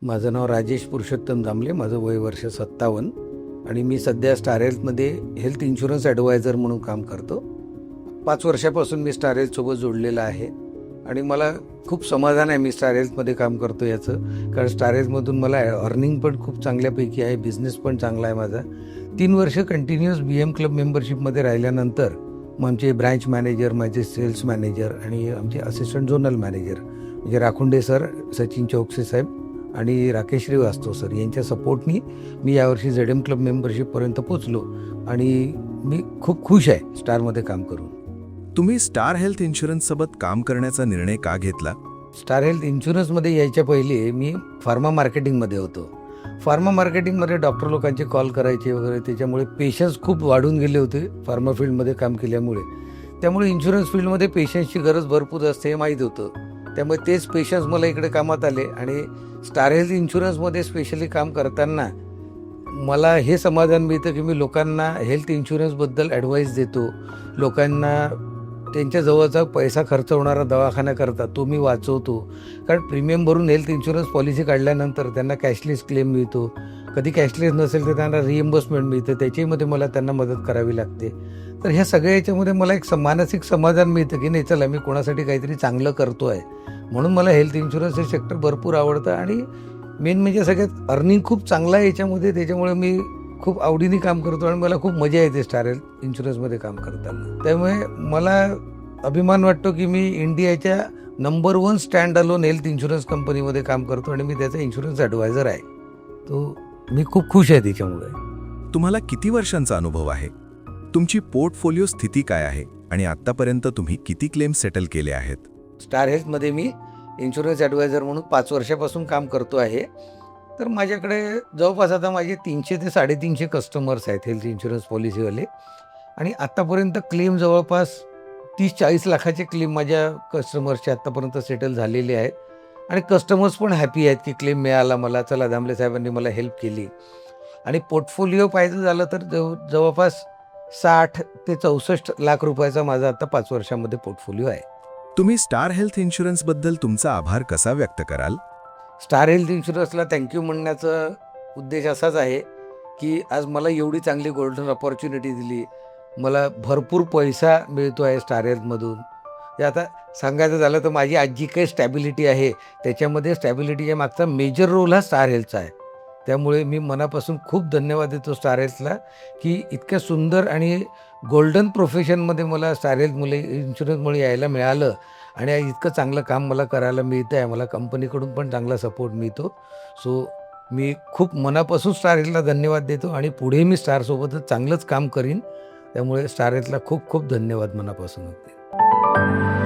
माझं नाव राजेश पुरुषोत्तम दामले. माझं वय वर्ष 57 आणि मी सध्या स्टार हेल्थमध्ये हेल्थ इन्शुरन्स ॲडवायझर म्हणून काम करतो. 5 वर्षापासून मी स्टार हेल्थसोबत जोडलेला आहे आणि मला खूप समाधान आहे मी स्टार हेल्थमध्ये काम करतो याचं. कारण स्टार हेल्थमधून मला अर्निंग पण खूप चांगल्यापैकी आहे, बिझनेस पण चांगला आहे माझा. 3 वर्ष कंटिन्युअस BM क्लब मेंबरशिपमध्ये राहिल्यानंतर मग आमचे ब्रँच मॅनेजर, माझे सेल्स मॅनेजर आणि आमचे असिस्टंट झोनल मॅनेजर म्हणजे राखुंडे सर, सचिन चौकसे साहेब आणि राकेश श्रीवास्तव सर यांच्या सपोर्टनी मी यावर्षी ZM क्लब मेंबरशिपपर्यंत पोचलो आणि मी खूप खुश आहे स्टारमध्ये काम करून. तुम्ही स्टार हेल्थ इन्शुरन्ससोबत काम करण्याचा निर्णय का घेतला? स्टार हेल्थ इन्शुरन्समध्ये यायच्या पहिले मी फार्मा मार्केटिंगमध्ये होतो. फार्मा मार्केटिंगमध्ये डॉक्टर लोकांचे कॉल करायचे वगैरे, त्याच्यामुळे पेशन्स खूप वाढून गेले होते फार्मा फील्डमध्ये काम केल्यामुळे. त्यामुळे इन्शुरन्स फील्डमध्ये पेशन्सची गरज भरपूर असते हे माहीत होतं. त्यामुळे तेच पेशन्स मला इकडे कामात आले आणि स्टार हेल्थ इन्शुरन्समध्ये स्पेशली काम करताना मला हे समाधान मिळतं की मी लोकांना हेल्थ इन्शुरन्सबद्दल ॲडवाईस देतो. लोकांना त्यांच्याजवळचा पैसा खर्च होणारा दवाखाना करता तो मी वाचवतो. कारण प्रीमियम भरून हेल्थ इन्शुरन्स पॉलिसी काढल्यानंतर त्यांना कॅशलेस क्लेम मिळतो. कधी कॅशलेस नसेल तर त्यांना रिएम्बर्समेंट मिळतं, त्याच्यामध्ये मला त्यांना मदत करावी लागते. तर ह्या सगळ्या याच्यामध्ये मला एक मानसिक समाधान मिळतं की नाही चला मी कोणासाठी काहीतरी चांगलं करतो आहे. म्हणून मला हेल्थ इन्शुरन्स हे सेक्टर भरपूर आवडतं आणि मेन म्हणजे सगळ्यात अर्निंग खूप चांगलं आहे याच्यामध्ये. त्याच्यामुळे मी खूप आवडीने काम करतो आणि मला खूप मजा येते स्टार हेल्थ इन्शुरन्समध्ये काम करताना. त्यामुळे मला अभिमान वाटतो की मी इंडियाच्या number 1 stand alone health insurance कंपनीमध्ये काम करतो आणि मी त्याचा इन्शुरन्स ॲडवायझर आहे. तो मी खूप खुश आहे त्याच्यामुळे. तुम्हाला किती वर्षांचा अनुभव आहे? तुमची पोर्टफोलिओ स्थिती काय आहे आणि आत्तापर्यंत तुम्ही किती क्लेम सेटल केले आहेत? स्टार हेल्थमध्ये मी इन्शुरन्स ॲडवायझर म्हणून 5 वर्षापासून काम करतो आहे. तर माझ्याकडे जवळपास आता माझे 300 ते 350 कस्टमर्स आहेत हेल्थ इन्शुरन्स पॉलिसीवाले आणि आत्तापर्यंत क्लेम जवळपास 30-40 लाखाचे क्लेम माझ्या कस्टमर्सचे आत्तापर्यंत सेटल झालेले आहेत आणि कस्टमर्स पण हॅपी आहेत की क्लेम मिळाला मला, चला दामले साहेबांनी मला हेल्प केली. आणि पोर्टफोलिओ पाहायचं झालं तर जवळपास 60 ते 64 लाख रुपयाचा माझा आता 5 वर्षामध्ये पोर्टफोलिओ आहे. तुम्ही स्टार हेल्थ इन्शुरन्सबद्दल तुमचा आभार कसा व्यक्त कराल? स्टार हेल्थ इन्शुरन्सला थँक्यू म्हणण्याचा उद्देश असाच आहे की आज मला एवढी चांगली गोल्डन अपॉर्च्युनिटी दिली. मला भरपूर पैसा मिळतो आहे स्टार हेल्थमधून. हे आता सांगायचं झालं तर माझी आज जी काही स्टॅबिलिटी आहे त्याच्यामध्ये स्टॅबिलिटीच्या मागचा मेजर रोल हा स्टार हेल्थचा आहे. त्यामुळे मी मनापासून खूप धन्यवाद देतो स्टार हेल्थला की इतक्या सुंदर आणि गोल्डन प्रोफेशनमध्ये मला स्टार हेल्थमुळे इन्शुरन्समुळे यायला मिळालं आणि इतकं चांगलं काम मला करायला मिळतं आहे. मला कंपनीकडून पण चांगला सपोर्ट मिळतो. सो मी खूप मनापासून स्टार हेल्थला धन्यवाद देतो आणि पुढे मी स्टारसोबतच चांगलंच काम करीन. त्यामुळे स्टार हेल्थला खूप खूप धन्यवाद मनापासून होते.